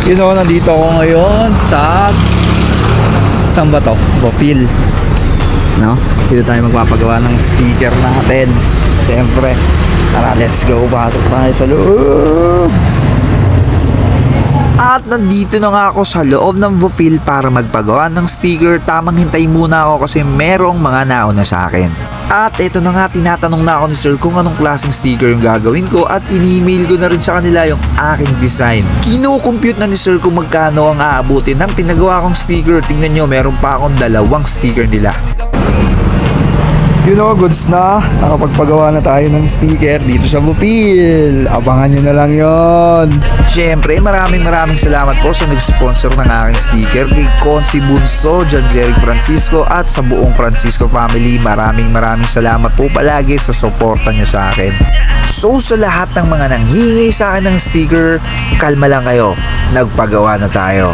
Nandito ako ngayon sa saan ba to? Bopil. No? Dito tayo magpapagawa ng sticker natin. Siyempre. Tara, let's go. Pasok tayo sa loob. At nandito na nga ako sa loob ng Bopil para magpagawa ng sticker. Tamang hintay muna ako kasi merong mga nauna sa akin. At ito na nga, tinatanong na ako ni sir kung anong klaseng sticker yung gagawin ko at ini-email ko na rin sa kanila yung aking design. Kino-compute na ni sir kung magkano ang aabutin ng pinagawa kong sticker. Tingnan nyo, meron pa akong 2 sticker nila. Goods na. Nakapagpagawa na tayo ng sticker dito sa Bopil. Abangan nyo na lang yon. Siyempre, maraming salamat po sa nag-sponsor ng aking sticker kay Consi Bunso, John Jeric Francisco at sa buong Francisco family. Maraming salamat po palagi sa suporta nyo sa akin. So sa lahat ng mga nanghingi sa akin ng sticker, kalma lang kayo. Nagpagawa na tayo.